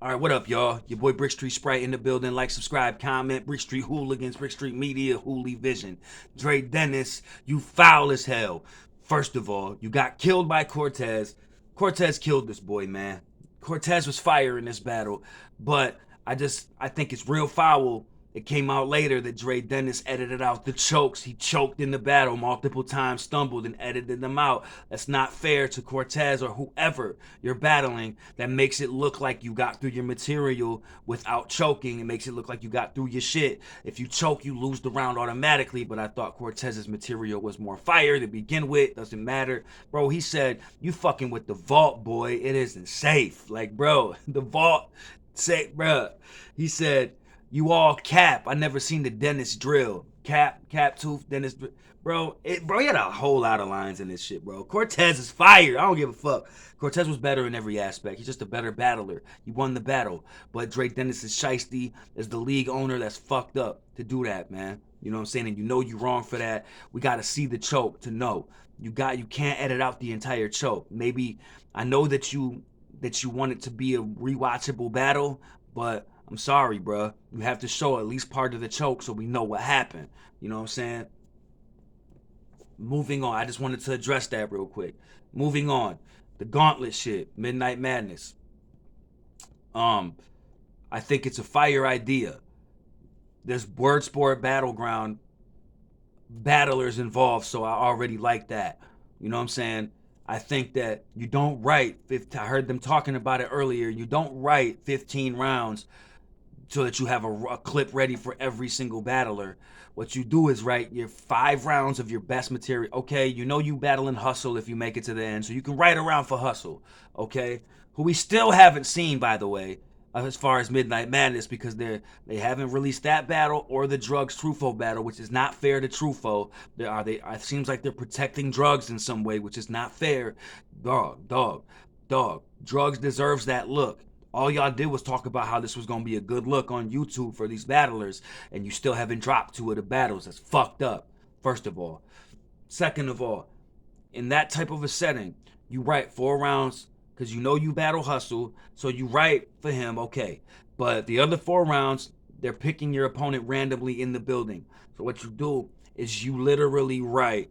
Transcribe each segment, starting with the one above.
All right, what up, y'all? Your boy Brick Street Sprite in the building. Like, subscribe, comment. Brick Street Hooligans, Brick Street Media, Hooli Vision. Dre Dennis, you foul as hell. First of all, you got killed by Cortez. Cortez killed this boy, man. Cortez was fire in this battle, but I think it's real foul. It came out later that Dre Dennis edited out the chokes. He choked in the battle multiple times, stumbled, and edited them out. That's not fair to Cortez or whoever you're battling. That makes it look like you got through your material without choking. It makes it look like you got through your shit. If you choke, you lose the round automatically, but I thought Cortez's material was more fire to begin with. Doesn't matter. Bro, he said, you fucking with the vault, boy. It isn't safe. Like, bro, the vault, say, bro. He said, you all cap. I never seen the Dennis drill. Cap tooth, Dennis. Bro, he had a whole lot of lines in this shit, bro. Cortez is fire. I don't give a fuck. Cortez was better in every aspect. He's just a better battler. He won the battle. But Drake Dennis is shiesty. As the league owner, that's fucked up to do that, man. You know what I'm saying? And you know you're wrong for that. We got to see the choke to know. You can't edit out the entire choke. Maybe I know that you want it to be a rewatchable battle, but I'm sorry, bro. You have to show at least part of the choke so we know what happened. You know what I'm saying? Moving on. I just wanted to address that real quick. Moving on. The gauntlet shit. Midnight Madness. I think it's a fire idea. There's word sport battleground battlers involved, so I already like that. You know what I'm saying? I think that you don't write, I heard them talking about it earlier, you don't write 15 rounds so that you have a clip ready for every single battler. What you do is write your 5 rounds of your best material. Okay, you know you battling Hustle if you make it to the end, so you can write a round for Hustle. Okay, who we still haven't seen, by the way, as far as Midnight Madness, because they haven't released that battle or the Drugs Truffaut battle, which is not fair to Truffaut. It seems like they're protecting Drugs in some way, which is not fair. Dog. Drugs deserves that look. All y'all did was talk about how this was gonna be a good look on YouTube for these battlers, and you still haven't dropped 2 of the battles. That's fucked up. First of all. Second of all, in that type of a setting, you write 4 rounds because you know you battle Hustle, so you write for him, okay. But the other 4 rounds, they're picking your opponent randomly in the building. So what you do is you literally write.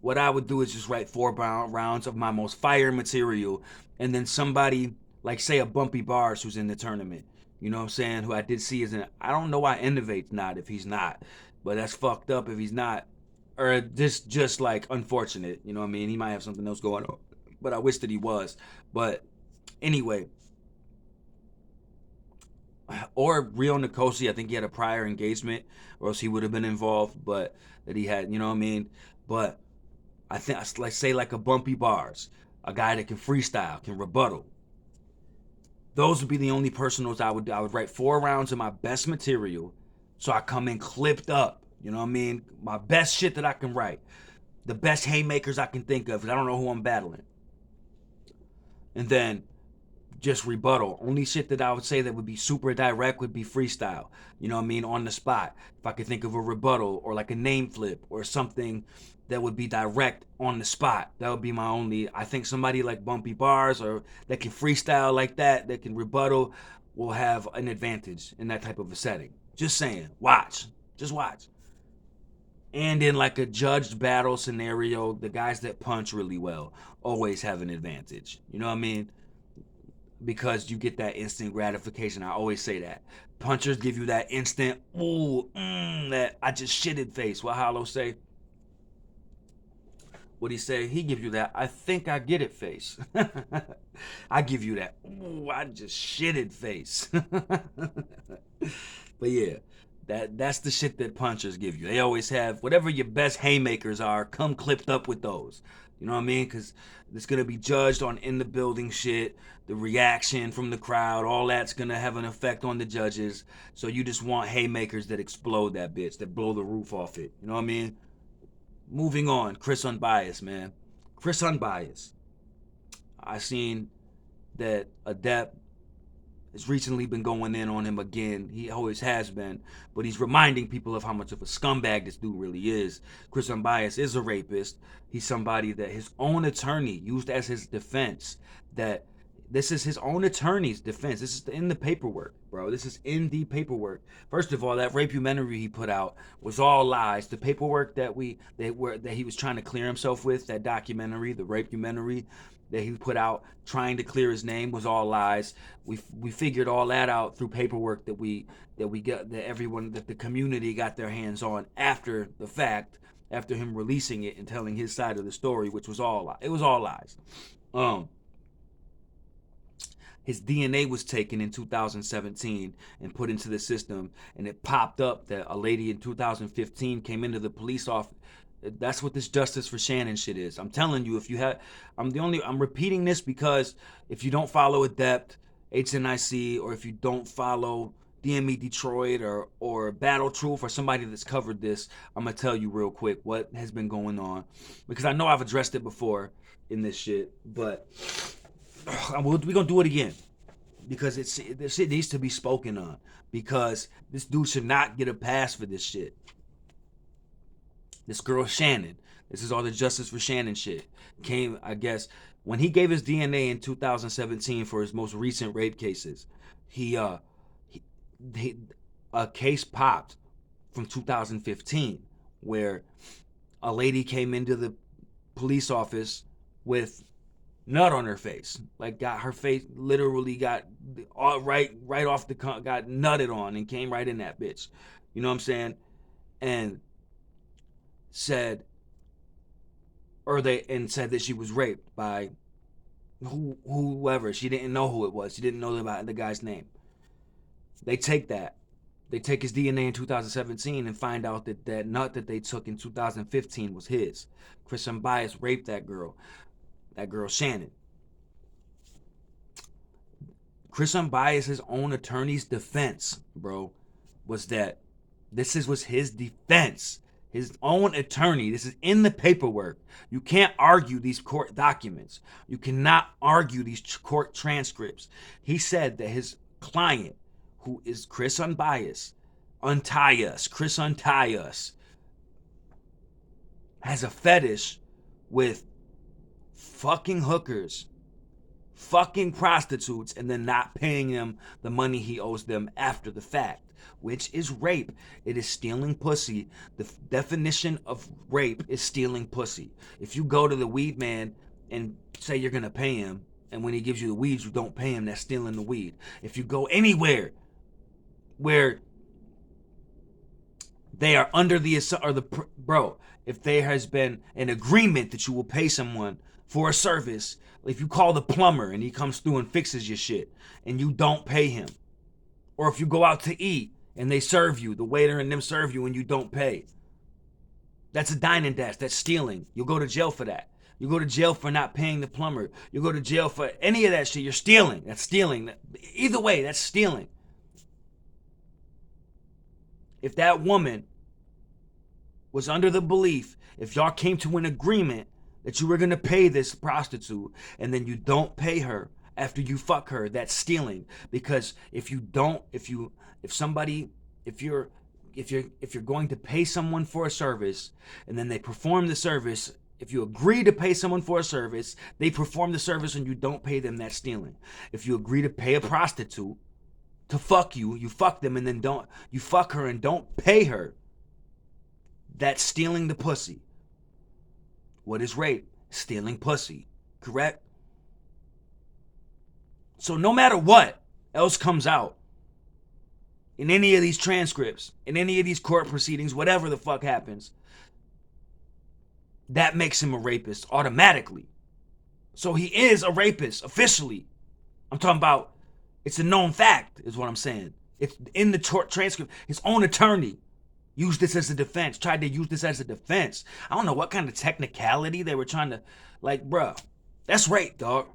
What I would do is just write 4 rounds of my most fire material, and then somebody like say a Bumpy Bars who's in the tournament. You know what I'm saying? Who I did see is in. I don't know why Innovate's not if he's not, but that's fucked up if he's not, or just like unfortunate. You know what I mean? He might have something else going on, but I wish that he was. But anyway, or Rio Nikosi, I think he had a prior engagement, or else he would have been involved. But that he had, you know what I mean? But I think like say like a Bumpy Bars, a guy that can freestyle, can rebuttal. Those would be the only personals I would do. I would write 4 rounds of my best material, so I come in clipped up. You know what I mean? My best shit that I can write, the best haymakers I can think of, because I don't know who I'm battling, and then just rebuttal. Only shit that I would say that would be super direct would be freestyle. You know what I mean? On the spot. If I could think of a rebuttal or like a name flip or something that would be direct on the spot. That would be my only. I think somebody like Bumpy Bars or that can freestyle like that can rebuttal, will have an advantage in that type of a setting. Just saying. Watch. Just watch. And in like a judged battle scenario, the guys that punch really well always have an advantage. You know what I mean? Because you get that instant gratification. I always say that. Punchers give you that instant, that I just shitted face. What Hollow say? What he say? He gives you that, I think I get it face. I give you that, ooh, I just shitted face. But yeah, that's the shit that punchers give you. They always have whatever your best haymakers are, come clipped up with those. You know what I mean? Because it's going to be judged on in the building shit, the reaction from the crowd, all that's going to have an effect on the judges. So you just want haymakers that explode that bitch, that blow the roof off it. You know what I mean? Moving on, Chris Unbias, man. Chris Unbias. I seen that Adept has recently been going in on him again. He always has been, but he's reminding people of how much of a scumbag this dude really is. Chris Unbias is a rapist. He's somebody that his own attorney used as his defense, that This is his own attorney's defense. This is in the paperwork, bro. This is in the paperwork. First of all, that rapumentary he put out was all lies. The paperwork that he was trying to clear himself with, that documentary, the rapumentary that he put out trying to clear his name, was all lies. We figured all that out through paperwork that we got, that the community got their hands on after the fact, after him releasing it and telling his side of the story, which was all lies. It was all lies. His DNA was taken in 2017 and put into the system, and it popped up that a lady in 2015 came into the police office. That's what this justice for Shannon shit is. I'm telling you, I'm repeating this because if you don't follow Adept, HNIC, or if you don't follow DME Detroit or Battle Truth or somebody that's covered this, I'm gonna tell you real quick what has been going on, because I know I've addressed it before in this shit, but we're gonna do it again because this shit needs to be spoken on, because this dude should not get a pass for this shit. This girl Shannon, this is all the justice for Shannon shit, came, I guess, when he gave his DNA in 2017 for his most recent rape cases. A case popped from 2015 where a lady came into the police office with nut on her face, like got her face literally got right off got nutted on and came right in that bitch. You know what I'm saying? And said that she was raped by whoever. She didn't know who it was. She didn't know about the guy's name. They take his DNA in 2017 and find out that that nut that they took in 2015 was his. Chris Unbias raped that girl Shannon. Chris Unbias' own attorney's defense, bro, was that was his defense. His own attorney. This is in the paperwork. You can't argue these court documents. You cannot argue these court transcripts. He said that his client, who is Chris Unbias, Chris Untie Us, has a fetish with fucking hookers, fucking prostitutes, and then not paying them the money he owes them after the fact, which is rape. It is stealing pussy. The definition of rape is stealing pussy. If you go to the weed man and say you're gonna pay him, and when he gives you the weed you don't pay him, that's stealing the weed. If you go anywhere where they are under if there has been an agreement that you will pay someone for a service, if you call the plumber and he comes through and fixes your shit and you don't pay him, or if you go out to eat and they serve you, the waiter and them serve you and you don't pay, that's a dine and dash. That's stealing. You'll go to jail for that. You go to jail for not paying the plumber. You go to jail for any of that shit. You're stealing. That's stealing. Either way, that's stealing. If that woman was under the belief, if y'all came to an agreement that you were going to pay this prostitute and then you don't pay her after you fuck her, that's stealing. Because if you're going to pay someone for a service and then they perform the service, if you agree to pay someone for a service, they perform the service and you don't pay them, that's stealing. If you agree to pay a prostitute to fuck you, you fuck them and then you fuck her and don't pay her, that's stealing the pussy. What is rape? Stealing pussy. Correct? So no matter what else comes out in any of these transcripts, in any of these court proceedings, whatever the fuck happens, that makes him a rapist automatically. So he is a rapist officially. I'm talking about, it's a known fact is what I'm saying. It's in the transcript. His own attorney used this as a defense, tried to use this as a defense. I don't know what kind of technicality they were trying to, like, bruh, that's rape, dog.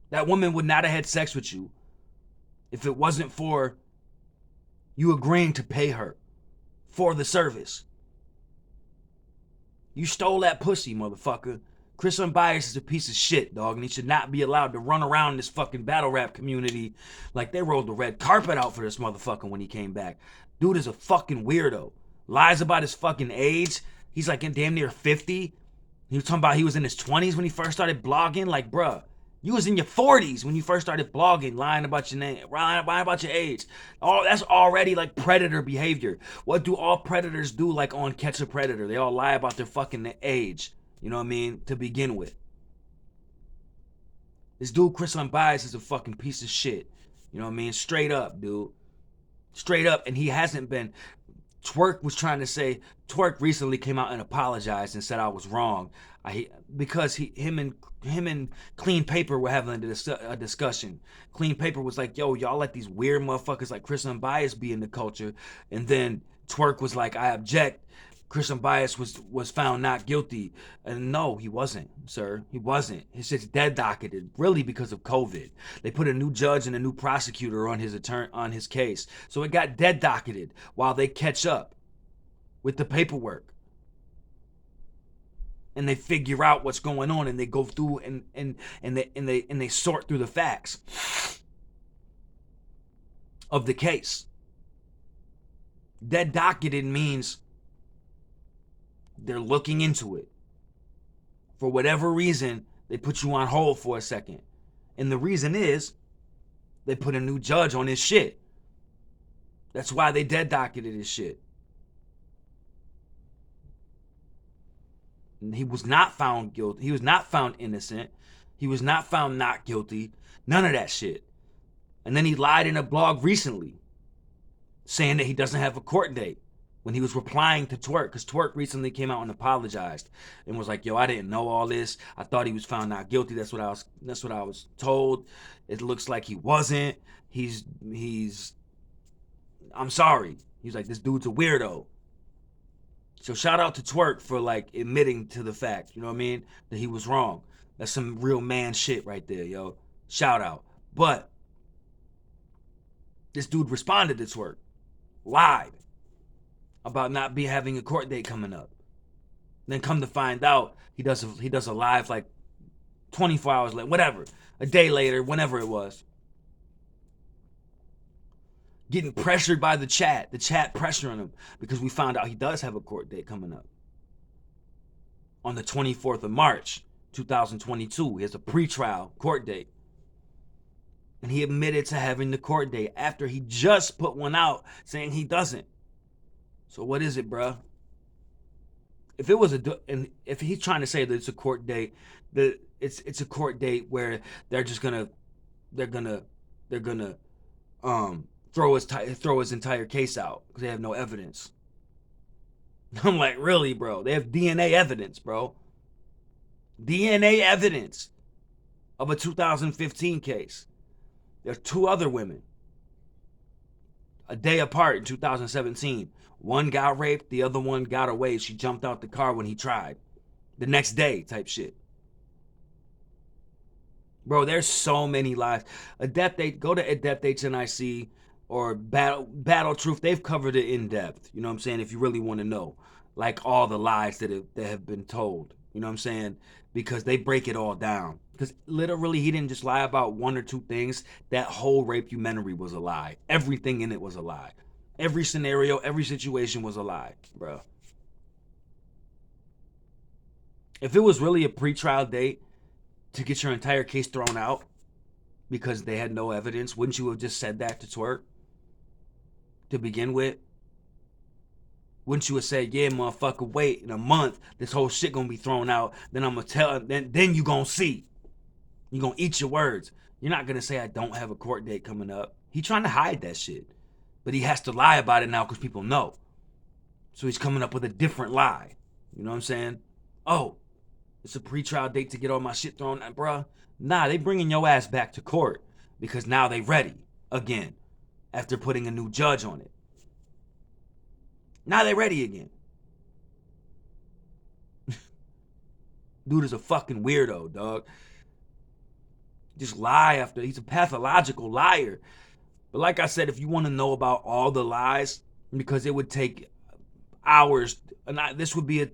That woman would not have had sex with you if it wasn't for you agreeing to pay her for the service. You stole that pussy, motherfucker. Chris Unbias is a piece of shit, dog, and he should not be allowed to run around this fucking battle rap community like they rolled the red carpet out for this motherfucker when he came back. Dude is a fucking weirdo. Lies about his fucking age. He's like in damn near 50. He was talking about he was in his 20s when he first started blogging. Like, bruh, You was in your 40s when you first started blogging, lying about your name, lying about your age. That's already like predator behavior. What do all predators do like on Catch a Predator? They all lie about their fucking age. You know what I mean? To begin with. This dude, Chris Unbias, is a fucking piece of shit. You know what I mean? Straight up, dude. Straight up. And he hasn't been. Twerk was trying to say. Twerk recently came out and apologized and said I was wrong. Because him and Clean Paper were having a discussion. Clean Paper was like, yo, y'all let these weird motherfuckers like Chris Unbias be in the culture. And then Twerk was like, I object. Chris Unbias was found not guilty. And no, he wasn't, sir. He wasn't. His shit's dead docketed, really because of COVID. They put a new judge and a new prosecutor on his case. So it got dead docketed while they catch up with the paperwork. And they figure out what's going on, and they go through and they sort through the facts of the case. Dead docketed means they're looking into it. For whatever reason, they put you on hold for a second. And the reason is they put a new judge on his shit. That's why they dead docketed his shit. And he was not found guilty. He was not found innocent. He was not found not guilty. None of that shit. And then he lied in a blog recently saying that he doesn't have a court date when he was replying to Twerk, because Twerk recently came out and apologized and was like, yo, I didn't know all this. I thought he was found not guilty. That's what I was told. It looks like he wasn't. I'm sorry. He's like, this dude's a weirdo. So shout out to Twerk for like admitting to the fact, you know what I mean, that he was wrong. That's some real man shit right there, yo. Shout out. But this dude responded to Twerk, lied about not having a court date coming up. Then come to find out, he does a live like 24 hours later, whatever, a day later, whenever it was. Getting pressured by the chat pressuring him because we found out he does have a court date coming up. On the 24th of March, 2022, he has a pretrial court date. And he admitted to having the court date after he just put one out saying he doesn't. So what is it, bruh? If it was if he's trying to say that it's a court date, that it's a court date where they're gonna throw his entire case out because they have no evidence. I'm like, really, bro? They have DNA evidence, bro. DNA evidence of a 2015 case. There's two other women, a day apart in 2017. One got raped, the other one got away. She jumped out the car when he tried. The next day, type shit. Bro, there's so many lies. Go to Adept HNIC or Battle Truth. They've covered it in depth. You know what I'm saying? If you really want to know, like all the lies that have been told. You know what I'm saying? Because they break it all down. Because literally, he didn't just lie about one or two things. That whole rapecumentary was a lie. Everything in it was a lie. Every scenario, every situation was a lie, bro. If it was really a pretrial date to get your entire case thrown out because they had no evidence, wouldn't you have just said that to Twerk to begin with? Wouldn't you have said, yeah, motherfucker, wait, in a month, this whole shit gonna be thrown out, then I'm gonna tell, then you gonna see. You gonna eat your words. You're not gonna say I don't have a court date coming up. He trying to hide that shit. But he has to lie about it now because people know. So he's coming up with a different lie. You know what I'm saying? Oh, it's a pretrial date to get all my shit thrown out, bruh. Nah, they bringing your ass back to court because now they ready again after putting a new judge on it. Now they ready again. Dude is a fucking weirdo, dog. Just lie after. He's a pathological liar. But like I said, if you want to know about all the lies, because it would take hours, and this would be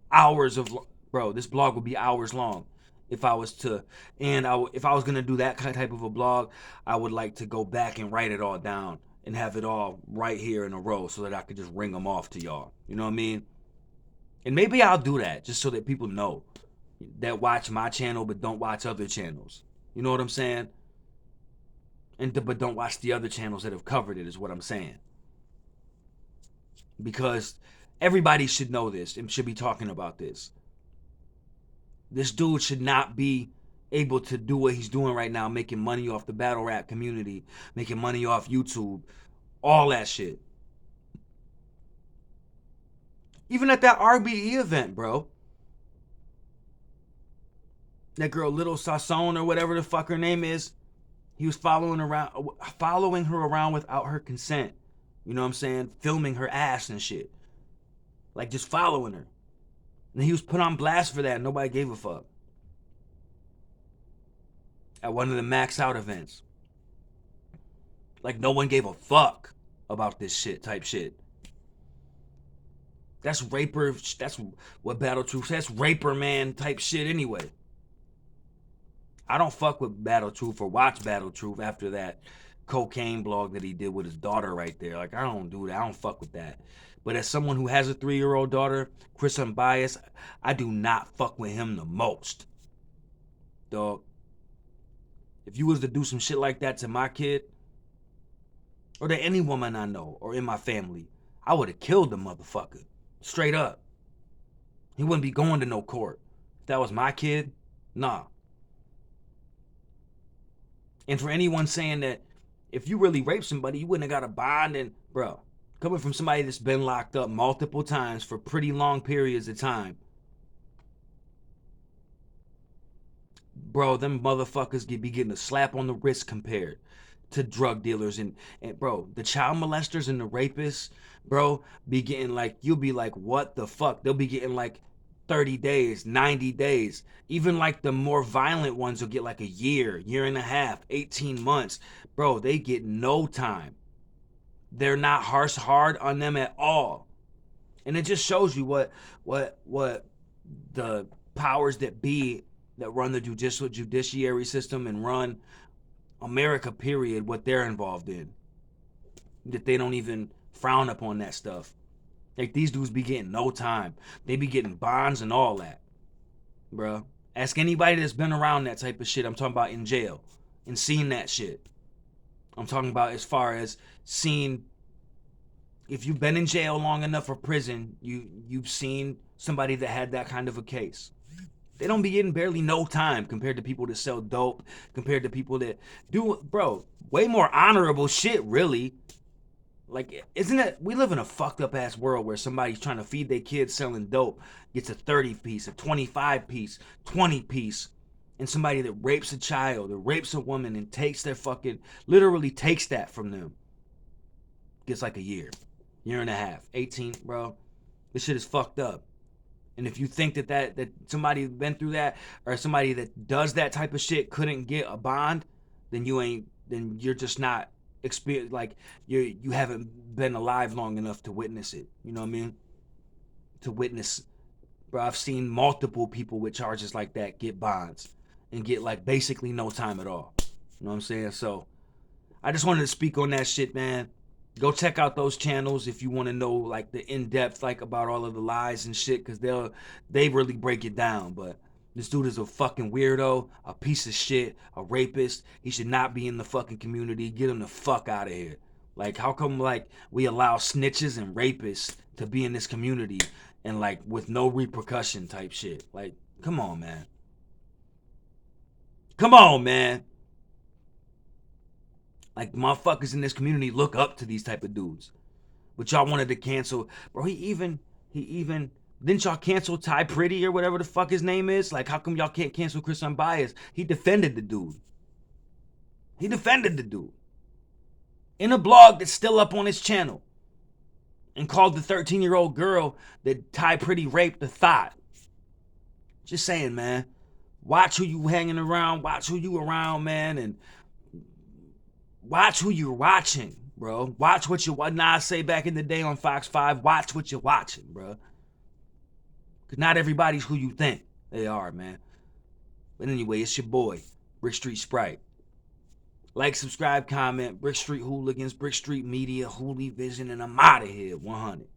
hours of, bro, this blog would be hours long if I was to, if I was going to do that type of a blog, I would like to go back and write it all down and have it all right here in a row so that I could just ring them off to y'all. You know what I mean? And maybe I'll do that just so that people know. that watch my channel but don't watch other channels. You know what I'm saying? But don't watch the other channels that have covered it, is what I'm saying. Because everybody should know this and should be talking about this. This dude should not be able to do what he's doing right now, making money off the battle rap community, making money off YouTube, all that shit. Even at that RBE event, bro. That girl, Little Sasson or whatever the fuck her name is, he was following her around without her consent. You know what I'm saying? Filming her ass and shit. Like, just following her. And he was put on blast for that, and nobody gave a fuck. At one of the Max Out events. Like, no one gave a fuck about this shit, type shit. That's raper, that's what Battle Truth, that's raper man type shit anyway. I don't fuck with Battle Truth or watch Battle Truth after that cocaine blog that he did with his daughter right there. Like, I don't do that. I don't fuck with that. But as someone who has a 3-year-old daughter, Chris Unbias, I do not fuck with him the most. Dog. If you was to do some shit like that to my kid, or to any woman I know, or in my family, I would have killed the motherfucker. Straight up. He wouldn't be going to no court. If that was my kid, nah. And for anyone saying that if you really rape somebody, you wouldn't have got a bond, and bro, coming from somebody that's been locked up multiple times for pretty long periods of time, bro, them motherfuckers be getting a slap on the wrist compared to drug dealers and bro, the child molesters and the rapists, bro, be getting like, you'll be like, what the fuck? They'll be getting like 30 days, 90 days. Even like the more violent ones will get like a year and a half, 18 months. Bro, they get no time. They're not hard on them at all. And it just shows you what the powers that be that run the judiciary system and run America, period, what they're involved in. That they don't even frown upon that stuff. Like, these dudes be getting no time. They be getting bonds and all that. Bruh. Ask anybody that's been around that type of shit. I'm talking about in jail. And seen that shit. I'm talking about as far as seeing, if you've been in jail long enough for prison, you've seen somebody that had that kind of a case. They don't be getting barely no time compared to people that sell dope, compared to people that do, bro, way more honorable shit, really. Like, isn't it, we live in a fucked up ass world where somebody's trying to feed their kids selling dope gets a 30 piece, a 25 piece, 20 piece, and somebody that rapes a child or rapes a woman and takes their fucking, literally takes that from them, gets like a year and a half, 18, bro. This shit is fucked up. And if you think that somebody been through that, or somebody that does that type of shit couldn't get a bond, then you're just not experience, like, you haven't been alive long enough to witness it. You know what I mean? To witness, bro, I've seen multiple people with charges like that get bonds and get like basically no time at all. You know what I'm saying? So I just wanted to speak on that shit, man. Go check out those channels if you want to know like the in-depth, like, about all of the lies and shit, because they really break it down. But this dude is a fucking weirdo, a piece of shit, a rapist. He should not be in the fucking community. Get him the fuck out of here. Like, how come like we allow snitches and rapists to be in this community and like with no repercussion type shit? Like, come on, man. Come on, man. Like, motherfuckers in this community look up to these type of dudes. But y'all wanted to cancel. Bro, he even, didn't y'all cancel Ty Pretty or whatever the fuck his name is? Like, how come y'all can't cancel Chris Unbias? He defended the dude. In a blog that's still up on his channel. And called the 13-year-old girl that Ty Pretty raped a thought. Just saying, man. Watch who you hanging around. Watch who you around, man. And watch who you're watching, bro. Watch what I say back in the day on Fox 5, watch what you're watching, bro. Because not everybody's who you think they are, man. But anyway, it's your boy, Brick Street Sprite. Like, subscribe, comment, Brick Street Hooligans, Brick Street Media, Hooli Vision, and I'm out of here, 100.